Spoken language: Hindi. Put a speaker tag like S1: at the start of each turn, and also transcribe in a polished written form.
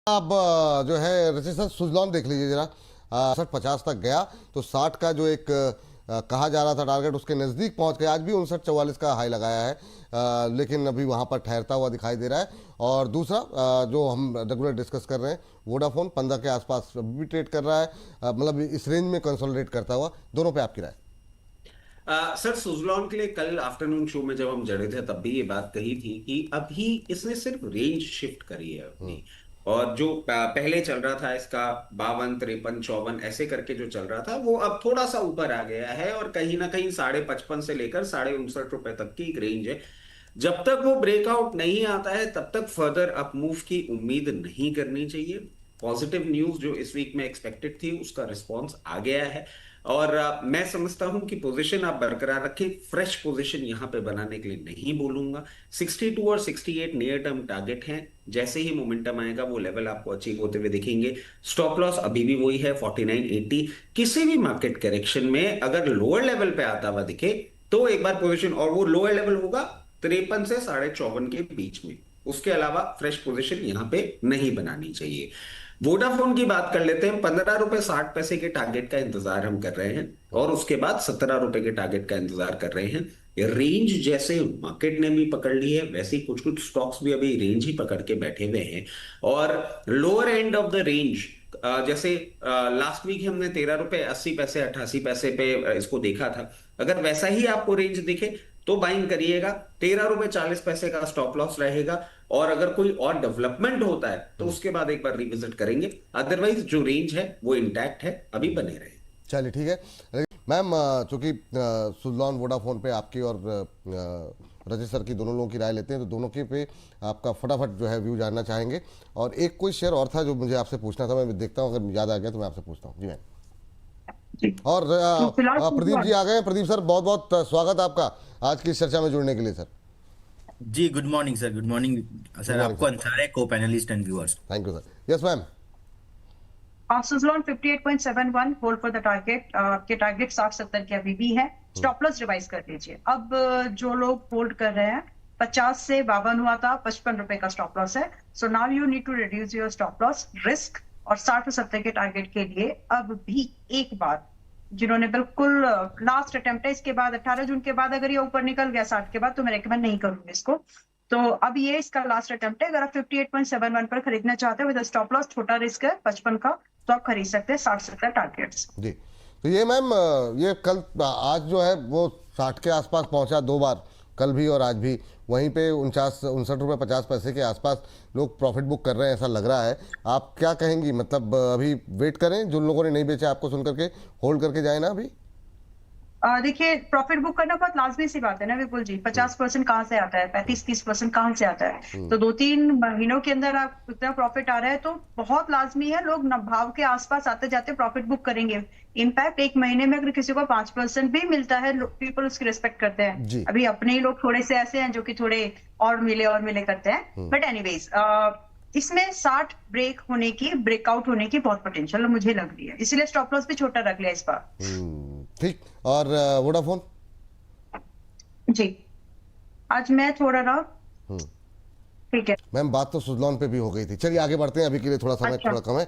S1: अब जो है ऋषि सर सुजलॉन देख लीजिए जरा, 60-50 तक गया तो 60 का जो एक कहा जा रहा था टारगेट उसके नज़दीक पहुंच गया। आज भी 59-44 का हाई लगाया है, लेकिन अभी वहां पर ठहरता हुआ दिखाई दे रहा है। और दूसरा जो हम रेगुलर डिस्कस कर रहे हैं, वोडाफोन 15 के आसपास अभी भी ट्रेड कर रहा है, मतलब इस रेंज में कंसोलिडेट करता हुआ। दोनों पे आपकी राय?
S2: सर सुजलॉन के लिए कल आफ्टरनून शो में जब हम जड़े थे तब भी ये बात कही थी कि अभी इसने सिर्फ रेंज शिफ्ट करी है अपनी। और जो पहले चल रहा था इसका 52, 53, 54 ऐसे करके जो चल रहा था वो अब थोड़ा सा ऊपर आ गया है और कहीं ना कहीं 55.5 से लेकर 59.5 रुपए तक की एक रेंज है। जब तक वो ब्रेकआउट नहीं आता है तब तक फर्दर अप मूव की उम्मीद नहीं करनी चाहिए। पॉजिटिव न्यूज जो इस वीक में एक्सपेक्टेड थी उसका रिस्पॉन्स आ गया है। और मैं समझता हूं कि पोजीशन आप बरकरार रखें, फ्रेश पोजीशन यहां पे बनाने के लिए नहीं बोलूंगा। 62 और 68 नियर टर्म टारगेट हैं। जैसे ही मोमेंटम आएगा वो लेवल आपको अचीव होते हुए दिखेंगे। स्टॉप लॉस अभी भी वही है 49.80। किसी भी मार्केट करेक्शन में अगर लोअर लेवल पे आता हुआ दिखे तो एक बार पोजीशन, और वो लोअर लेवल होगा 53 से 54.5 के बीच में। उसके अलावा फ्रेश पोजीशन यहां पे नहीं बनानी चाहिए। वोडाफोन की बात कर लेते हैं। 15 रुपए 60 पैसे के टारगेट का इंतजार हम कर रहे हैं और उसके बाद 17 रुपए के टारगेट का इंतजार कर रहे हैं। रेंज जैसे मार्केट ने भी पकड़ ली है वैसे कुछ कुछ स्टॉक्स भी अभी रेंज ही पकड़ के बैठे हुए हैं। और lower end of the range जैसे लास्ट वीक हमने 13 रुपए 80 पैसे 88 पैसे पे इसको देखा था। अगर वैसा ही आपको रेंज दिखे तो बाइंग करिएगा। 13 रुपए 40 पैसे का स्टॉप लॉस रहेगा। और अगर कोई और डेवलपमेंट होता है तो उसके बाद एक बार रिविजिट करेंगे। अदरवाइज जो रेंज है वो इंटैक्ट है, अभी बने रहे।
S1: चलिए ठीक है मैम, चूंकि सुजलॉन वोडाफोन पे आपकी और रजत सर की दोनों लोगों की राय लेते हैं तो दोनों के पे आपका फटाफट जो है व्यू जानना चाहेंगे। और एक कोई शेयर और था जो मुझे आपसे पूछना था, मैं देखता हूँ अगर याद आ गया तो मैं आपसे पूछता हूँ। जी मैम।
S3: जी।
S1: और
S3: तो फिलहाल
S1: प्रदीप जी आ गए। प्रदीप सर बहुत बहुत स्वागत आपका आज की इस चर्चा में जुड़ने के लिए सर।
S4: जी good morning sir, good morning
S1: good
S4: sir,
S1: morning
S4: आपको
S1: सर।
S4: सारे को panelists and viewers.
S1: Thank you sir. Yes ma'am.
S3: Suzlon 58.71 hold for the target. के टारगेट 60-70 के अभी भी है। स्टॉप लॉस रिवाइज कर लीजिए। अब जो लोग होल्ड कर रहे हैं 50 से 52 हुआ था, 55 रुपए का स्टॉप लॉस है। So now you need to reduce your stop loss risk. और 60 और 70 के टारगेट के लिए अब भी एक बार जिन्होंने बिल्कुल लास्ट अटेम्प्ट है, इसके बाद 18 जून के बाद अगर ये ऊपर निकल गया 60 के बाद तो मैं रेकमेंड नहीं करूंगी इसको। तो अब ये इसका लास्ट अटेम्प्ट है। अगर आप 58.71 पर खरीदना चाहते हो विद स्टॉप लॉस, छोटा रिस्क है 55 का, तो आप खरीद सकते हैं 60-70 टारगेट्स।
S1: जी तो ये मैम, ये कल आज जो है वो 60 के आसपास पहुंचा दो बार, कल भी और आज भी। वहीं पे 59 रुपए 50 पैसे के आसपास लोग प्रॉफिट बुक कर रहे हैं ऐसा लग रहा है। आप क्या कहेंगी, मतलब अभी वेट करें, जिन लोगों ने नहीं बेचा आपको सुन करके होल्ड करके जाए ना अभी?
S3: देखिए, प्रॉफिट बुक करना बहुत लाजमी सी बात है ना विपुल जी। 50% कहाँ से आता है, 35-30% कहाँ से आता है? तो 2-3 महीनों के अंदर आप इतना प्रॉफिट आ रहा है तो बहुत लाजमी है लोग भाव के आसपास आते जाते प्रॉफिट बुक करेंगे। इनफैक्ट एक महीने में अगर किसी को 5% भी मिलता है, पीपल उसकी रिस्पेक्ट करते हैं। अभी अपने ही लोग थोड़े से ऐसे हैं जो कि थोड़े और मिले करते हैं। बट एनीवेज इसमें 60 ब्रेक होने की, ब्रेकआउट होने की बहुत पोटेंशियल मुझे लग रही है, इसलिए स्टॉप लॉस भी छोटा रख लिया इस बार।
S1: ठीक। और वोडाफोन?
S3: जी आज मैं थोड़ा ना, ठीक है
S1: मैम, बात तो सुजलॉन पे भी हो गई थी। चलिए आगे बढ़ते हैं, अभी के लिए थोड़ा समय
S3: अच्छा।
S1: थोड़ा कम है।